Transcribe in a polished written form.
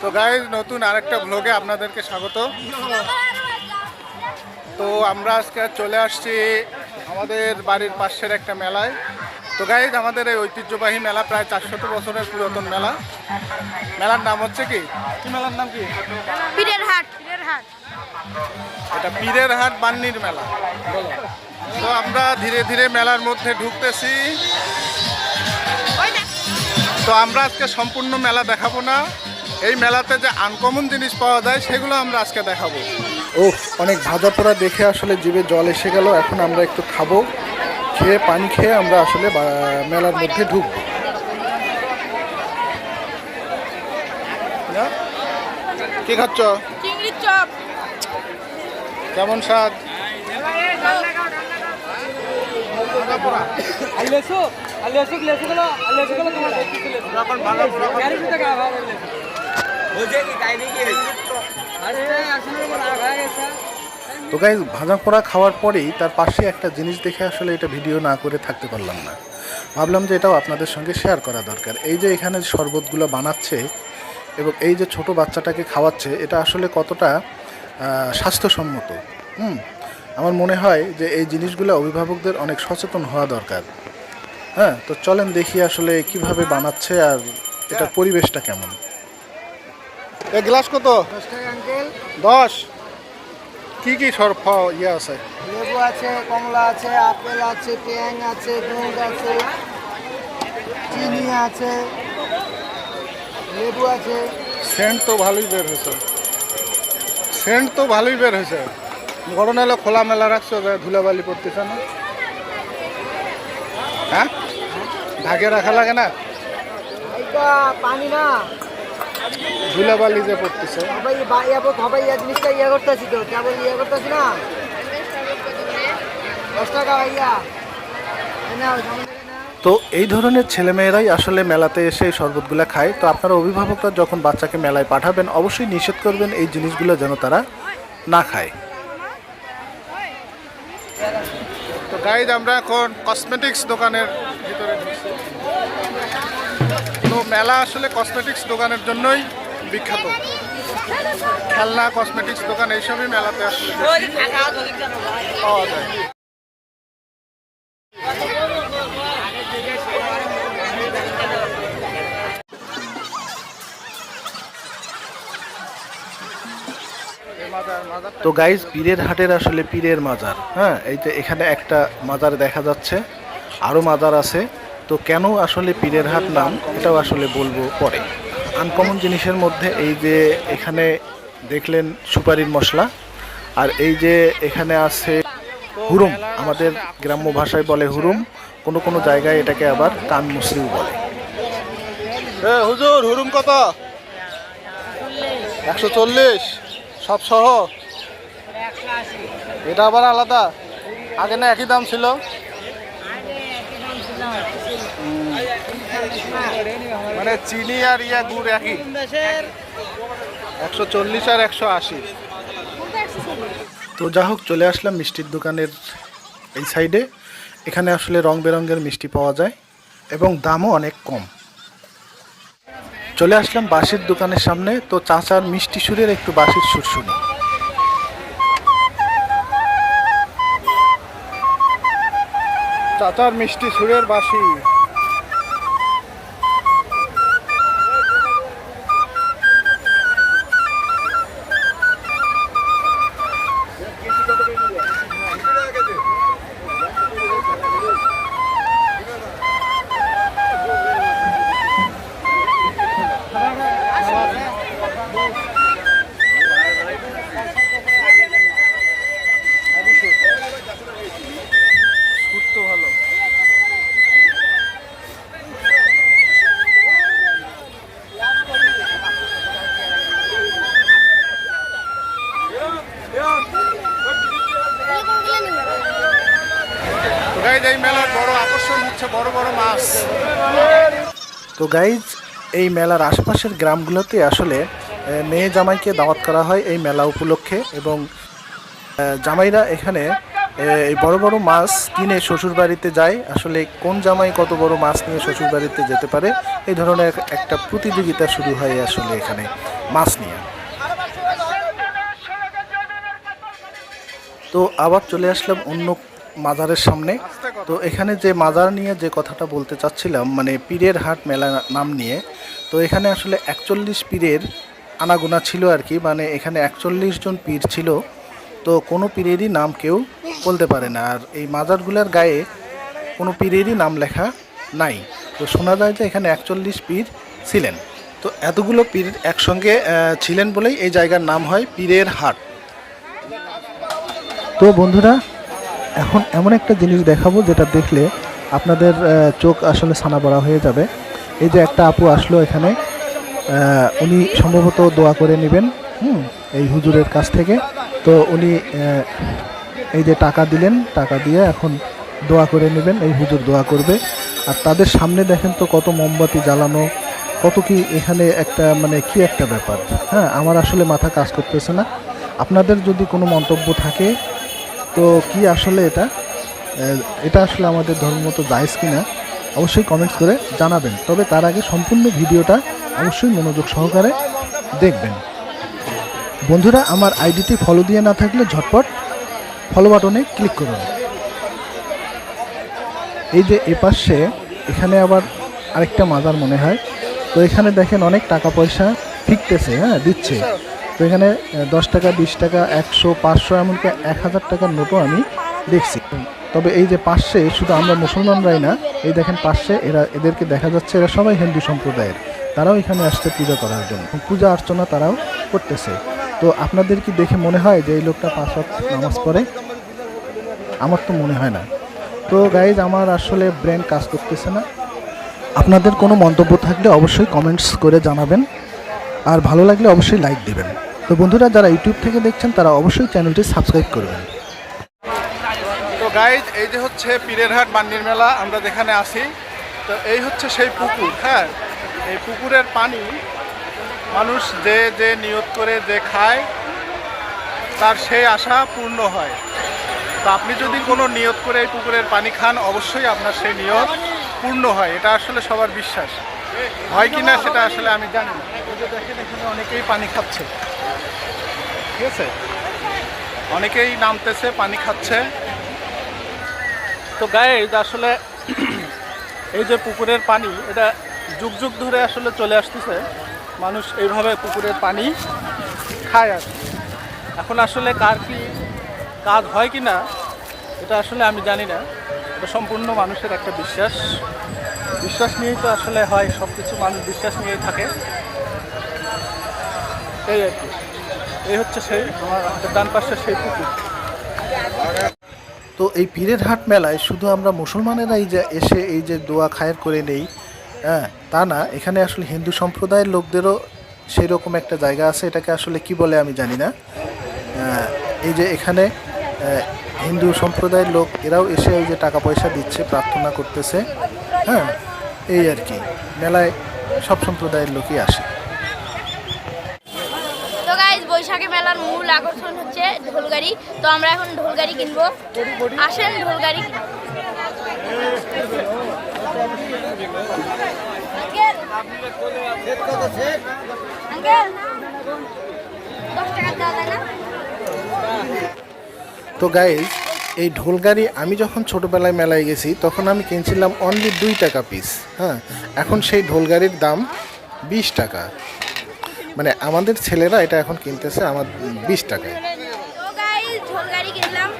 তো গাইজ নতুন আরেকটা ব্লগে আপনাদেরকে স্বাগত। তো আমরা আজকে চলে আসছি আমাদের বাড়ির পাশের একটা মেলায়। তো গাইজ আমাদের এই ঐতিহ্যবাহী মেলা প্রায় 400 বছরের পুরাতন মেলা। মেলার নাম হচ্ছে কি মেলার নাম কি? পীরের হাট। এটা পীরের হাট বান্নির মেলা। তো আমরা ধীরে ধীরে মেলার মধ্যে ঢুকতেছি। তো আমরা আজকে সম্পূর্ণ মেলা দেখাবো না, এই মেলাতে যে আনকমন জিনিস পাওয়া যায় সেগুলো আমরা আজকে দেখাবো। ও অনেক ভাজা পোড়া দেখে আসলে জিভে জল এসে গেল। এখন আমরা একটু খাবো, খেয়ে পানি খেয়ে আমরা আসলে মেলার মধ্যে ঢুকবো। কি খাচ্ছ? চিংড়ির চপ। কেমন স্বাদ? তো গাইজ ভাজা পোড়া খাওয়ার পরেই তার পাশে একটা জিনিস দেখে আসলে এটা ভিডিও না করে থাকতে পারলাম না। ভাবলাম যে এটাও আপনাদের সঙ্গে শেয়ার করা দরকার। এই যে এখানে শরবতগুলো বানাচ্ছে এবং এই যে ছোট বাচ্চাটাকে খাওয়াচ্ছে, এটা আসলে কতটা স্বাস্থ্যসম্মত। আমার মনে হয় যে এই জিনিসগুলো অভিভাবকদের অনেক সচেতন হওয়া দরকার। হ্যাঁ, তো চলেন দেখি আসলে কিভাবে বানাচ্ছে আর এটার পরিবেশটা কেমন। এই গ্লাস কত? 10 টাকা আঙ্কেল। 10। কি কি ইয়ে আছে? লেবু আছে, কমলা আছে, আপেল আছে, পেঁয়াং আছে, দুধ আছে, চিনি আছে, লেবু আছে। সেন্ট তো ভালোই বের হয়েছে। গরম এলো খোলা মেলা রাখছো, ধুলাবালি পড়তেছে না? হ্যাঁ, ঢাকে রাখা লাগে না? এইটা পানি না, ধুলাবালি যে পড়তেছে। সবাই জিনিসটা করতেছি তো, কেবল করতেছি না। 10 টাকা ভাইয়া। তো এই ধরনের ছেলেমেয়েরাই আসলে মেলাতে এসে এই শরবতগুলো খায়। তো আপনারা অভিভাবকরা যখন বাচ্চাকে মেলায় পাঠাবেন অবশ্যই নিষেধ করবেন এই জিনিসগুলো যেন তারা না খায়। তো গাইজ আমরা এখন কসমেটিক্স দোকানের ভিতরে ঢুকছি। তো মেলা আসলে কসমেটিক্স দোকানের জন্যই বিখ্যাত। খেলনা, কসমেটিক্স দোকান এইসবই মেলাতে আসলে পাওয়া যায়। তো গাইজ পীরের হাটের আসলে পীরের মাজার। হ্যাঁ, এই যে এখানে একটা মাজার দেখা যাচ্ছে, আরও মাজার আছে। তো কেন আসলে পীরের হাট নাম এটাও আসলে বলবো পরে। আনকমন জিনিসের মধ্যে এই যে এখানে দেখলেন সুপারির মশলা, আর এই যে এখানে আছে হুরুম, আমাদের গ্রাম্য ভাষায় বলে হুরুম, কোনো কোনো জায়গায় এটাকে আবার কান মুসরিও বলে। হুজুর হুরুম কত? 140 সব সহ? এটা আবার আলাদা, আগে না একই দাম ছিল? মানে চিনি আর গুড় একই? 140 আর 180। তো যা হোক, চলে আসলাম মিষ্টির দোকানের এই সাইডে। এখানে আসলে রং বেরঙের মিষ্টি পাওয়া যায় এবং দামও অনেক কম। চলে আসলাম বাঁশির দোকানের সামনে। তো চাচার মিষ্টি সুরের একটু বাঁশির সুর শুনি। চাচার মিষ্টি সুরের বাঁশি। এই মেলার বড় আকর্ষণ হচ্ছে বড় বড় মাছ। তো গাইজ এই মেলার আশেপাশের গ্রামগুলোতে আসলে মেয়ে জামাইকে দাওয়াত করা হয় এই মেলা উপলক্ষে, এবং জামাইরা এখানে এই বড় বড় মাছ কিনে শ্বশুর বাড়িতে যায়। আসলে কোন জামাই কত বড় মাছ নিয়ে শ্বশুর বাড়িতে যেতে পারে, এই ধরনের একটা প্রতিযোগিতা শুরু হয় আসলে এখানে মাছ নিয়ে। তো আবার চলে আসলাম অন্য মাজারের সামনে। তো এখানে যে মাজার নিয়ে যে কথাটা বলতে চাচ্ছিলাম, মানে পীরের হাট মেলা নাম নিয়ে, তো এখানে আসলে 41 পীরের আনাগোনা ছিল আর কি, মানে এখানে 41 জন পীর ছিল। তো কোনো পীরেরই নাম কেউ বলতে পারে না, আর এই মাজারগুলোর গায়ে কোনো পীরেরই নাম লেখা নাই। তো শোনা যায় যে এখানে 41 পীর ছিলেন। তো এতগুলো পীর একসঙ্গে ছিলেন বলেই এই জায়গার নাম হয় পীরের হাট। তো বন্ধুরা, এখন এমন একটা জিনিস দেখাবো যেটা দেখলে আপনাদের চোখ আসলে ছানা বড়া হয়ে যাবে। এই যে একটা আপু আসলো এখানে, উনি সম্ভবত দোয়া করে নেবেন এই হুজুরের কাছ থেকে। তো উনি এই যে টাকা দিলেন, টাকা দিয়ে এখন দোয়া করে নেবেন, এই হুজুর দোয়া করবে। আর তাদের সামনে দেখেন তো কত মোমবাতি জ্বালানো, কত কি এখানে একটা মানে কি একটা ব্যাপার। হ্যাঁ, আমার আসলে মাথা কাজ করতেছে না। আপনাদের যদি কোনো মন্তব্য থাকে তো কি আসলে এটা আসলে আমাদের ধর্মমতো জায়েজ কিনা অবশ্যই কমেন্টস করে জানাবেন। তবে তার আগে সম্পূর্ণ ভিডিওটা অবশ্যই মনোযোগ সহকারে দেখবেন। বন্ধুরা, আমার আইডিটি ফলো দিয়ে না থাকলে ঝটপট ফলো বাটনে ক্লিক করুন। এই যে এপাশে এখানে আবার আরেকটা মাজার মনে হয়। তো এখানে দেখেন অনেক টাকা পয়সা ফিকতেছে, হ্যাঁ দিচ্ছে। তো এখানে 10 টাকা, 20 টাকা, 100, 500, এমনকি 1000 টাকার নোটও আমি দেখছি। তবে এই যে পাশে শুধু আমরা মুসলমানরাই না, এই দেখেন পাশে এদেরকে দেখা যাচ্ছে এরা সবাই হিন্দু সম্প্রদায়ের। তারাও এখানে আসছে পূজা করার জন্য, পূজা অর্চনা তারাও করতেছে। তো আপনাদের কি দেখে মনে হয় যে এই লোকটা 5 ওয়াক্ত নামাজ পড়ে? আমার তো মনে হয় না। তো গাইজ, আমার আসলে ব্রেন কাজ করতেছে না। আপনাদের কোনো মন্তব্য থাকলে অবশ্যই কমেন্টস করে জানাবেন, আর ভালো লাগলে অবশ্যই লাইক দিবেন। তো বন্ধুরা, যারা ইউটিউব থেকে দেখছেন তারা অবশ্যই চ্যানেলটি সাবস্ক্রাইব করবেন। তো গাইজ, এই যে হচ্ছে পীরের হাট বান্ডির মেলা, আমরা যেখানে আছি। তো এই হচ্ছে সেই পুকুর। হ্যাঁ, এই পুকুরের পানি মানুষ যে নিয়ত করে যে খায় তার সেই আশা পূর্ণ হয়। তো আপনি যদি কোনো নিয়ত করে এই পুকুরের পানি খান, অবশ্যই আপনার সেই নিয়ত পূর্ণ হয়। এটা আসলে সবার বিশ্বাস। হয় কি না সেটা আসলে আমি জানি না। এই যে দেখেন এখানে অনেকেই পানি খাচ্ছে, ঠিক আছে, অনেকেই নামতেছে, পানি খাচ্ছে। তো গাইজ, আসলে এই যে পুকুরের পানি, এটা যুগ যুগ ধরে আসলে চলে আসতেছে। মানুষ এইভাবে পুকুরের পানি খায়। আর এখন আসলে কার কি কাজ হয় কি না এটা আসলে আমি জানি না। এটা সম্পূর্ণ মানুষের একটা বিশ্বাস নিয়েই তো আসলে হয়। সব কিছু মানুষ বিশ্বাস নিয়েই থাকে, এই আর কি। এই হচ্ছে সেই আমার ডান পাশে সেই পুকুর। তো এই পীরের হাট মেলায় শুধু আমরা মুসলমানেরাই যে এসে এই যে দোয়া খায়ের করে নেই, হ্যাঁ তা না। এখানে আসলে হিন্দু সম্প্রদায়ের লোকদেরও সেই রকম একটা জায়গা আছে। এটাকে আসলে কি বলে আমি জানি না। এই যে এখানে হিন্দু সম্প্রদায়ের লোক, এরাও এসে এই যে টাকা পয়সা দিচ্ছে, প্রার্থনা করতেছে। হ্যাঁ, এই আর কি। মেলায় সব সম্প্রদায়ের লোকই আসে। তো গাইজ, বৈশাখী মেলার মূল আকর্ষণ হচ্ছে ঢোলগাড়ি। তো আমরা এখন ঢোলগাড়ি কিনবো। আসেন ঢোলগাড়ি কিনবো। আঙ্কেল, 10 টাকা দেওয়া যায় না? তো গাইজ, এই ঢোলগাড়ি আমি যখন ছোটোবেলায় মেলায় গেছি তখন আমি কিনছিলাম অনলি 2 টাকা পিস। হ্যাঁ, এখন সেই ঢোলগাড়ির দাম 20 টাকা। মানে আমাদের ছেলেরা এটা এখন কিনতেছে আমার 20 টাকায়। তো গাইজ, ঢোলগাড়ি কিনলাম।